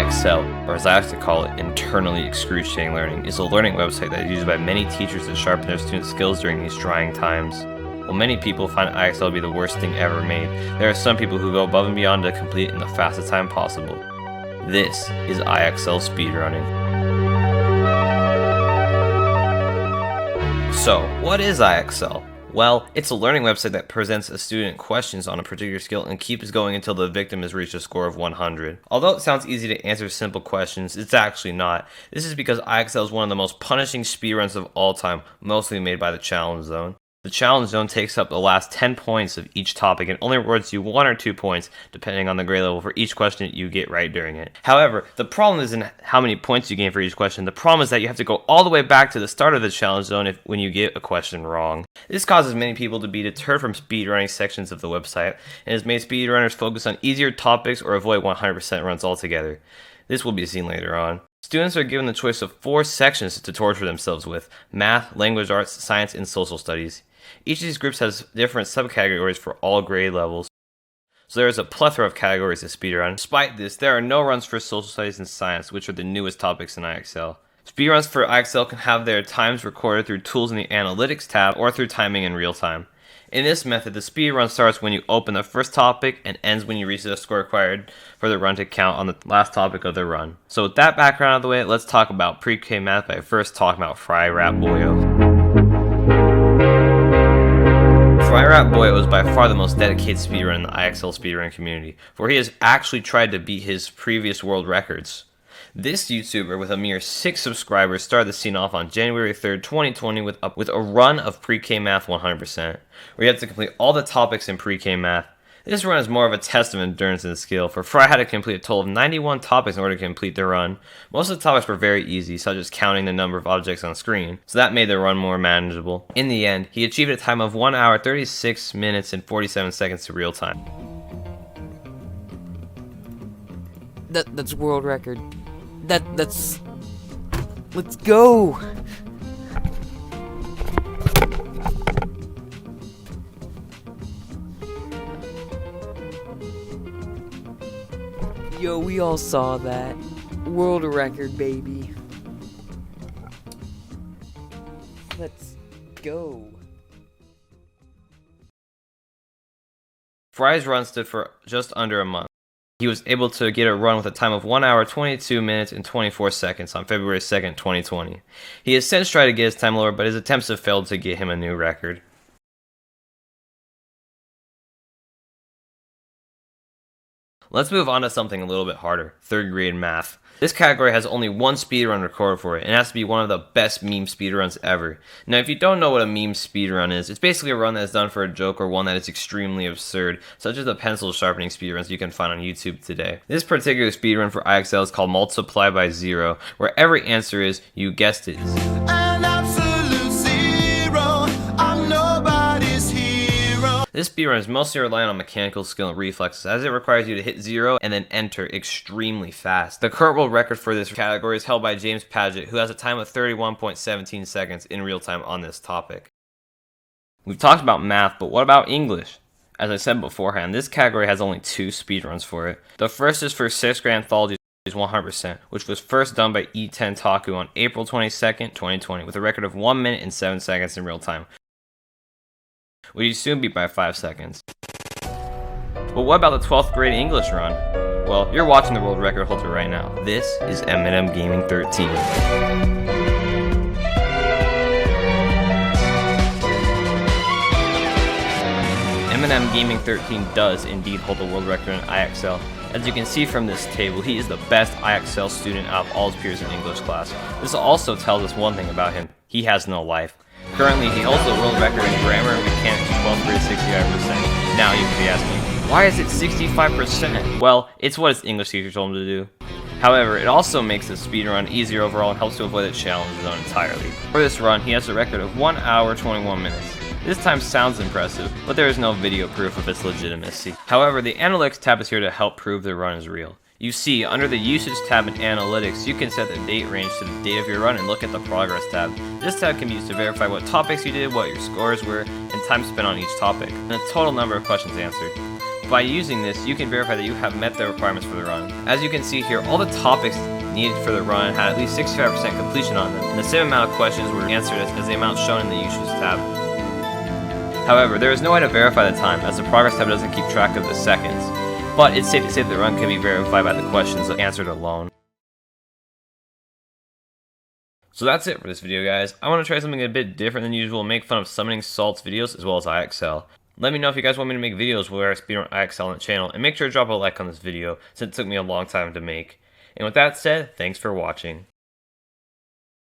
IXL, or as I like to call it, internally excruciating learning, is a learning website that is used by many teachers to sharpen their students' skills during these trying times. While many people find IXL to be the worst thing ever made, there are some people who go above and beyond to complete it in the fastest time possible. This is IXL speedrunning. So, what is IXL? Well, it's a learning website that presents a student questions on a particular skill and keeps going until the victim has reached a score of 100. Although it sounds easy to answer simple questions, it's actually not. This is because IXL is one of the most punishing speedruns of all time, mostly made by the Challenge Zone. The Challenge Zone takes up the last 10 points of each topic and only rewards you 1 or 2 points, depending on the grade level, for each question you get right during it. However, the problem isn't how many points you gain for each question. The problem is that you have to go all the way back to the start of the Challenge Zone when you get a question wrong. This causes many people to be deterred from speedrunning sections of the website, and has made speedrunners focus on easier topics or avoid 100% runs altogether. This will be seen later on. Students are given the choice of 4 sections to torture themselves with: math, language arts, science, and social studies. Each of these groups has different subcategories for all grade levels, so there is a plethora of categories to speedrun. Despite this, there are no runs for social studies and science, which are the newest topics in IXL. Speedruns for IXL can have their times recorded through tools in the Analytics tab or through timing in real time. In this method, the speedrun starts when you open the first topic and ends when you reach the score required for the run to count on the last topic of the run. So with that background out of the way, let's talk about PreK Math by first talking about Fry Rat Boyo. Fry Rat Boyo is by far the most dedicated speedrunner in the IXL speedrun community, for he has actually tried to beat his previous world records. This YouTuber, with a mere 6 subscribers, started the scene off on January 3rd, 2020 with a run of PreK Math 100%, where you have to complete all the topics in PreK Math. This run is more of a test of endurance and skill, for Fry had to complete a total of 91 topics in order to complete the run. Most of the topics were very easy, such as counting the number of objects on screen, so that made the run more manageable. In the end, he achieved a time of 1 hour, 36 minutes, and 47 seconds to real time. That's world record. That's... Let's go! Yo, we all saw that. World record, baby. Let's go. Fry's run stood for just under a month. He was able to get a run with a time of 1 hour, 22 minutes, and 24 seconds on February 2nd, 2020. He has since tried to get his time lower, but his attempts have failed to get him a new record. Let's move on to something a little bit harder: 3rd grade math. This category has only one speedrun recorded for it, and it has to be one of the best meme speedruns ever. Now, if you don't know what a meme speedrun is, it's basically a run that is done for a joke or one that is extremely absurd, such as the pencil sharpening speedruns you can find on YouTube today. This particular speedrun for IXL is called Multiply by Zero, where every answer is, you guessed it, This speedrun is mostly reliant on mechanical skill and reflexes, as it requires you to hit 0 and then enter extremely fast. The current world record for this category is held by James Paget, who has a time of 31.17 seconds in real time on this topic. We've talked about math, but what about English? As I said beforehand, this category has only 2 speedruns for it. The first is for 6th grade anthology 100%, which was first done by E10 Taku on April 22nd, 2020, with a record of 1 minute and 7 seconds in real time, which you soon beat by 5 seconds. But what about the 12th grade English run? Well, you're watching the world record holder right now. This is M&M Gaming 13. M&M Gaming 13 does indeed hold the world record in IXL. As you can see from this table, he is the best IXL student out of all his peers in English class. This also tells us one thing about him: he has no life. Currently, he holds the world record in grammar and mechanics 12th grade 65%. Now you could be asking, why is it 65%? Well, it's what his English teacher told him to do. However, it also makes the speedrun easier overall and helps to avoid the challenge zone entirely. For this run, he has a record of 1 hour, 21 minutes. This time sounds impressive, but there is no video proof of its legitimacy. However, the Analytics tab is here to help prove the run is real. You see, under the Usage tab in Analytics, you can set the date range to the date of your run and look at the Progress tab. This tab can be used to verify what topics you did, what your scores were, and time spent on each topic, and the total number of questions answered. By using this, you can verify that you have met the requirements for the run. As you can see here, all the topics needed for the run had at least 65% completion on them, and the same amount of questions were answered as the amount shown in the Usage tab. However, there is no way to verify the time, as the progress tab doesn't keep track of the seconds, but it's safe to say that the run can be verified by the questions answered alone. So that's it for this video, guys. I want to try something a bit different than usual and make fun of Summoning Salt's videos as well as IXL. Let me know if you guys want me to make videos where I speedrun IXL on the channel, and make sure to drop a like on this video since it took me a long time to make. And with that said, thanks for watching.